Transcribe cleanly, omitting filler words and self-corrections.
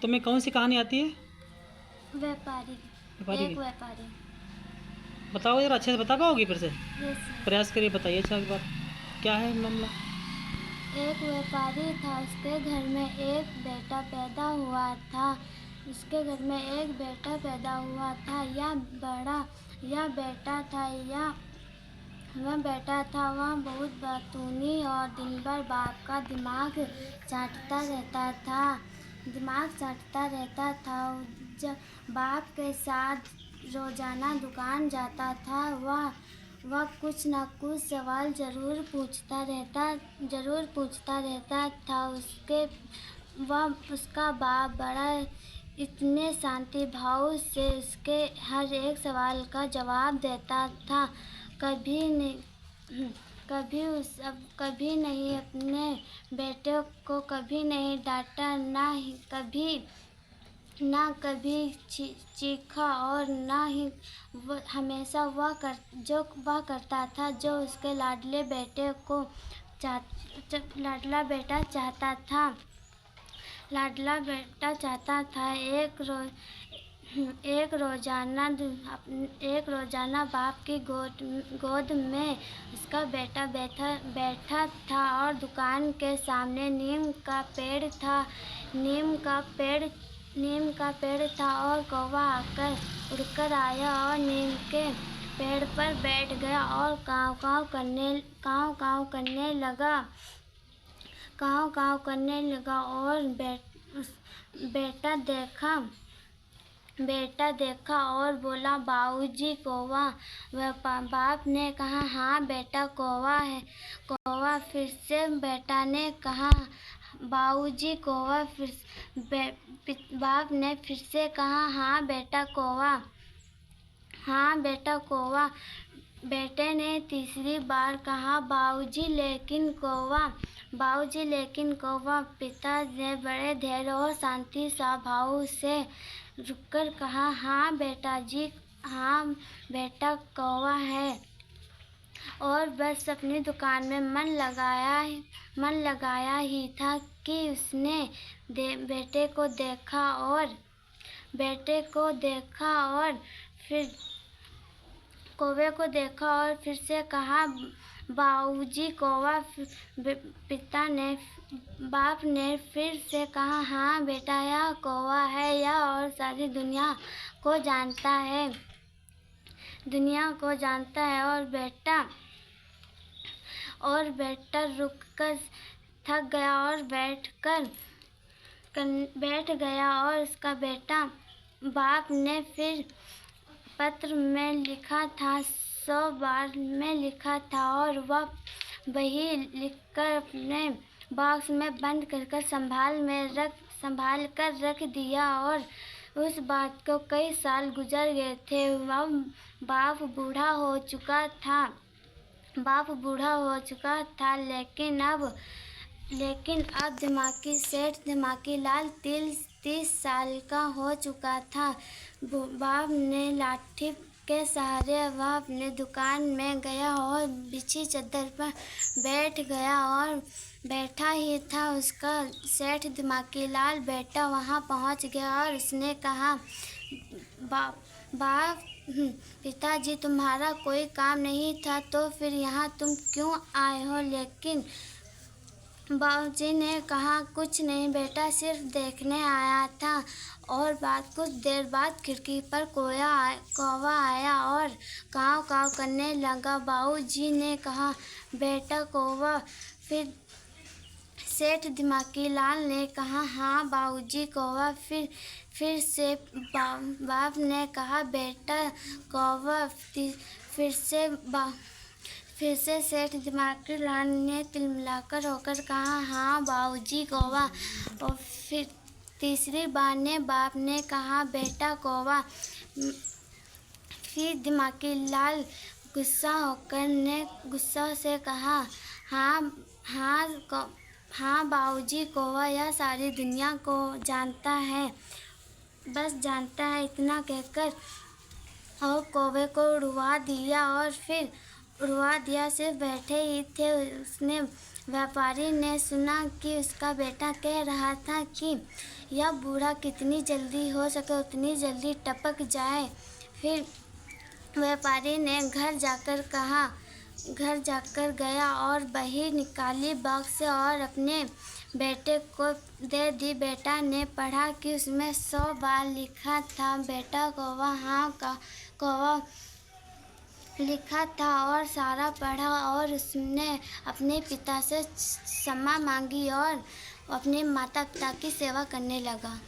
तुम्हें कौन सी कहानी आती है? व्यापारी। व्यापारी एक की व्यापारी। बताओ जरा, अच्छे से बता पाओगी फिर से? यस। प्रयास करिए, बताइए अच्छा एक बार, क्या है मामला? एक व्यापारी था, उसके घर में एक बेटा पैदा हुआ था। उसके घर में एक बेटा पैदा हुआ था। यह बेटा था या वह बेटा था वह बहुत बतूनी और दिन भर बाप का दिमाग चाटता रहता था। जब बाप के साथ रोजाना दुकान जाता था, वह कुछ न कुछ सवाल जरूर पूछता रहता था। उसका बाप बड़ा इतने शांति भाव से उसके हर एक सवाल का जवाब देता था। कभी नहीं अपने बेटे को कभी नहीं डांटा, ना कभी चीखा, और ना ही हमेशा वह करता था जो उसके लाडले बेटा चाहता था। एक रोजाना बाप की गोद में उसका बेटा बैठा था और दुकान के सामने नीम का पेड़ था और कौवा आकर उड़कर आया और नीम के पेड़ पर बैठ गया और काव काव करने लगा और बेटा देखा और बोला, बाबूजी कौवा। बाप ने कहा, हाँ बेटा कौवा है। कौवा। फिर से बेटा ने कहा, बाबूजी कौवा। बाप ने फिर से कहा, हाँ बेटा कौवा। बेटे ने तीसरी बार कहा, बाबूजी लेकिन कौवा। पिता ने बड़े धैर्य और शांति स्वभाव से रुककर कहा, हाँ बेटा कौवा है। और बस अपनी दुकान में मन लगाया ही था कि उसने बेटे को देखा और फिर कौवे को देखा और फिर से कहा, बाबूजी कौवा। बाप ने फिर से कहा, हाँ बेटा यह कौवा है, यह और सारी दुनिया को जानता है। और बेटा रुककर थक गया और बैठ गया और उसका बेटा बाप ने फिर पत्र में लिखा था, 100 बार में लिखा था और वह वही लिखकर अपने बॉक्स में बंद कर संभाल कर रख दिया। और उस बात को कई साल गुजर गए थे। बाप बूढ़ा हो चुका था, लेकिन अब दिमागी लाल 30 साल का हो चुका था। बाप ने लाठी के सहारे वह अपने दुकान में गया और बिछी चादर पर बैठ गया और बैठा ही था, उसका सेठ दिमागी लाल बेटा वहां पहुंच गया और उसने कहा, बाप पिताजी तुम्हारा कोई काम नहीं था तो फिर यहाँ तुम क्यों आए हो? लेकिन बाबूजी ने कहा, कुछ नहीं बेटा, सिर्फ देखने आया था। और कुछ देर बाद खिड़की पर कौवा आया और काव काव करने लगा। बाबूजी ने कहा, बेटा कौवा। फिर सेठ दिमागी लाल ने कहा, हाँ बाबूजी कौवा। फिर से बाप ने कहा, बेटा कौवा। फिर से सेठ दिमागी लाल ने तिलमिलाकर होकर कहा, हाँ बाबूजी कौवा। और फिर तीसरी बार ने बाप ने कहा, बेटा कौवा। फिर दिमागी लाल गुस्सा से कहा, हाँ बाबूजी कौवा, यह सारी दुनिया को जानता है। इतना कहकर और कौवे को उड़वा दिया। सिर्फ बैठे ही थे, उसने व्यापारी ने सुना कि उसका बेटा कह रहा था कि यह बूढ़ा कितनी जल्दी हो सके उतनी जल्दी टपक जाए। फिर व्यापारी ने घर जाकर गया और बही निकाली बॉक्स से और अपने बेटे को दे दी। बेटा ने पढ़ा कि उसमें 100 बार लिखा था। बेटा कौवा हाँ कौवा लिखा था और सारा पढ़ा और उसने अपने पिता से क्षमा मांगी और अपने माता पिता की सेवा करने लगा।